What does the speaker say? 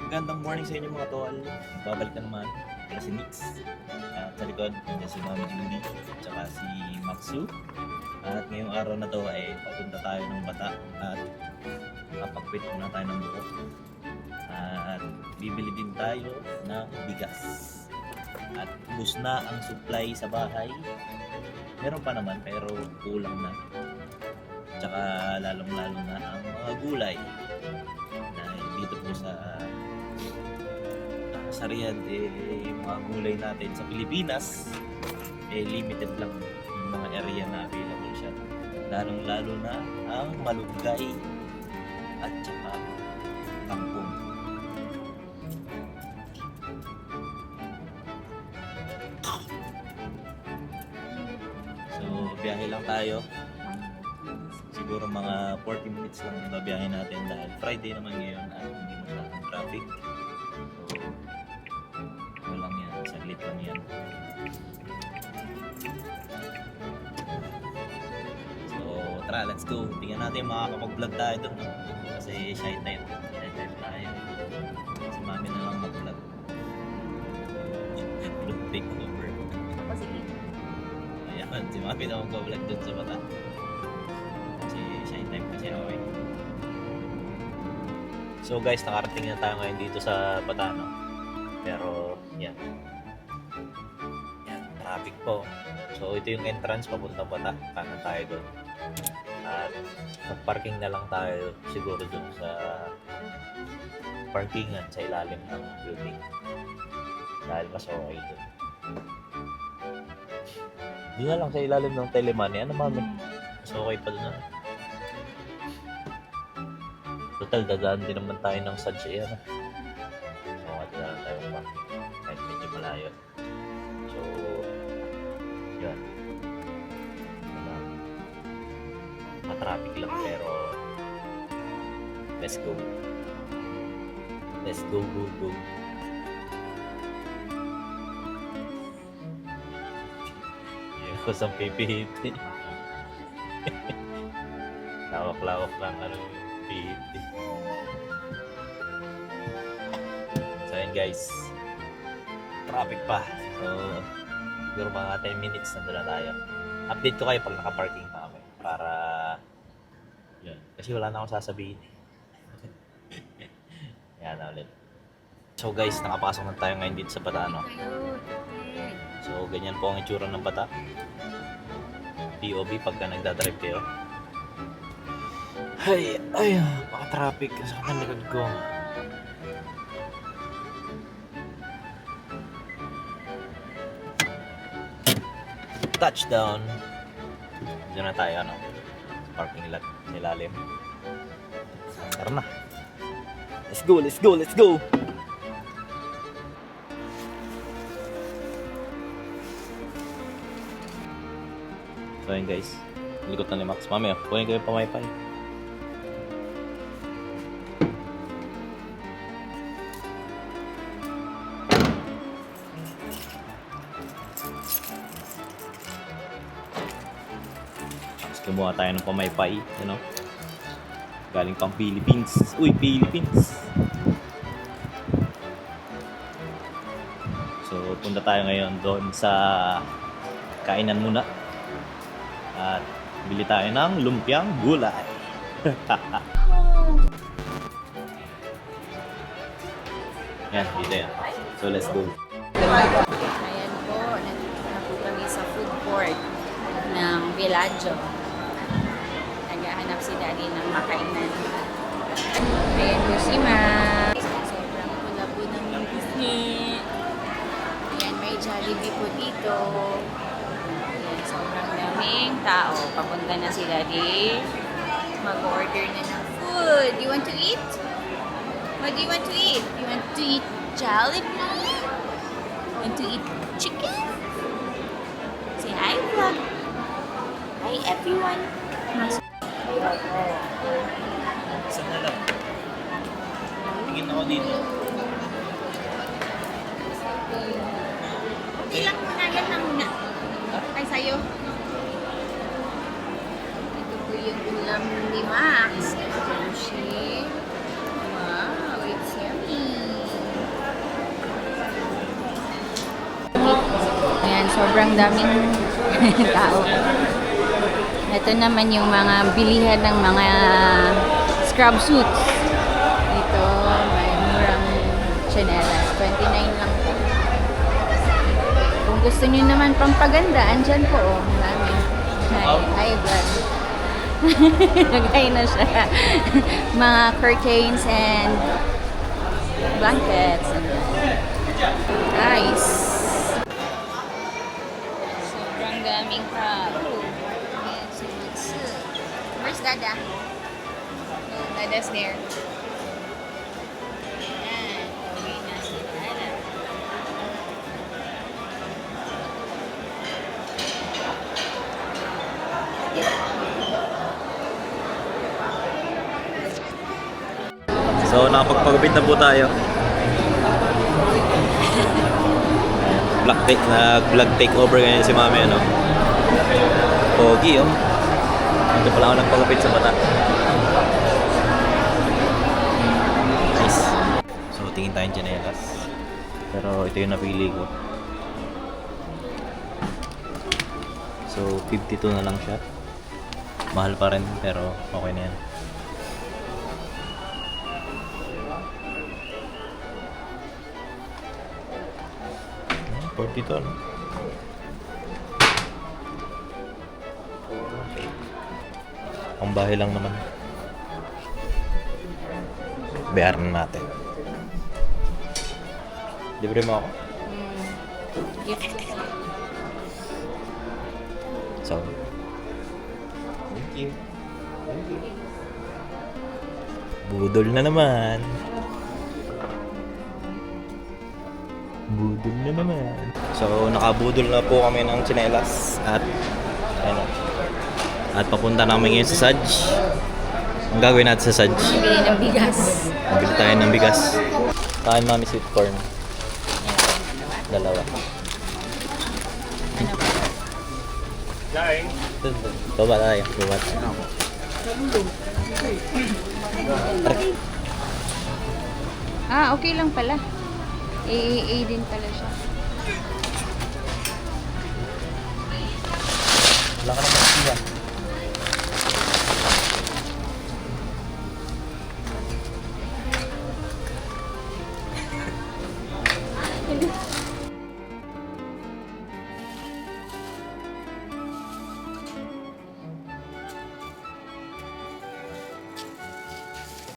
Magandang morning sa inyo mga tol. Babalik na naman. Kaya si Nix. At sa likod, nandiyan si Mami Julie. At saka si Maxu. At ngayong araw na to ay papunta tayo ng Bata. At kapagpit muna tayo ng buko. At bibili din tayo ng bigas. At ubus na ang supply sa bahay. Meron pa naman pero kulang na. Tsaka lalong-lalo na ang mga gulay na dito po sa Riyadh, yung mga gulay natin sa Pilipinas limited lang yung mga area na available siya, lalong-lalo na ang malunggay at saka kangkong. So biyahe lang tayo, siguro mga 40 minutes lang yung babiyahe natin dahil Friday naman ngayon at hindi masyadong traffic. So lang yan, saglit lang yan. So tara, let's go. Tingnan natin makakapag-vlog tayo doon, no? Kasi shy time tayo. Si Mami na lang mag-vlog. Take over. Ako sige. Ayan, si Mami na mag-vlog doon sa Bata. Shine time kasi okay. So guys, nakarating na tayo ngayon dito sa Batano. Pero yan, traffic po. So ito yung entrance papuntang Bata. Kanan tayo doon. At mag-parking na lang tayo siguro doon sa parkingan sa ilalim ng building. Dahil mas okay doon. Doon na lang sa ilalim ng Telemoney. Ano Mami? Mas okay pa doon. Total, dadaan din naman tayo ng sadya yan. So, dadaan tayo ng parking. Kahit medyo malayo. So, yun. Matraffic lang pero let's go. Let's go, go, go. Yun ko sa pipihiti. Lawak-lawak lang ano yung pihiti. So yun guys, traffic pa. So siguro mga 10 minutes nandun na tayo. Update ko kayo pag naka-parking pa kami para yun. Kasi wala na akong sasabihin. Yan na ulit. So guys, nakapasok na tayo ngayon dito sa Batano. So ganyan po ang itsura ng Bata. POV pagka nagdadrive kayo. Ay, maka-traffic sa kanan likod ko. Touchdown. Diyan na tayo, ano? Parking lot sa ilalim. Tara na. Let's go, let's go, let's go! So yun guys, likot na ni Max. Mamaya, kunin ko yung pamaypay. Kumuha tayo ng pamaypay, you know? Galing pang Philippines. Uy, Philippines! So, punta tayo ngayon doon sa kainan muna. At bili tayo ng lumpiang gulay. Yan, dito yan. So, let's go. Ayan po, nandito na po kami sa food court ng Villaggio. Naghahanap si Daddy ng makainan. Ayan po si Ma. Sobrang kulabo ng movies niya. Ayan, may Jollibee po dito. Ayan, sobrang daming tao. Papunta na si Daddy. Mag-order na ng food. You want to eat? What do you want to eat? You want to eat Jollibee? Want to eat chicken? Say hi, vlog. Hi, everyone. Isa na lang. Tingin ako dito. Okay lang muna. Yan lang muna. Ay, sa'yo. Ito po yung ulam ni Max. Sushi. Wow, it's yummy. sobrang daming tao. Ito naman yung mga bilihan ng mga scrub suits. Dito, may murang chanelas. 29 lang po. Kung gusto nyo naman pampaganda, andyan po. Oh, dami. Hi, vlog. Lagay na siya. Mga curtains and blankets. Nice. Sobrang daming tao. Ayan, si Matsu. Where's Dada? No, Dada's there. Ayan, uwi na si Dada. So, nakapagpagupit na po tayo. Vlog takeover ngayon si Mami, ano? Pogi, oh. Ito pala ako nagpagupit sa bata. Nice. So, tingin tayong tsinelas. Pero ito yung napili ko. So, 52 na lang siya. Mahal pa rin, pero okay na yan. 42, no? Ang bahay lang naman. Bayaran na natin. Libre mo ako? Gift. So, thank you. Budol na naman. Budol na naman. So, nakabudol na po kami ng tsinelas at ano, at papunta namin ngayon sa Saj. Ang gagawin natin sa Saj? Bili ng bigas. Bili tayo ng bigas. Kain Mami sweet corn. Dalawa. Ano ba? Baba tayo. Baba tayo. Ah, okay lang pala. AAA din pala siya. Wala ka naman.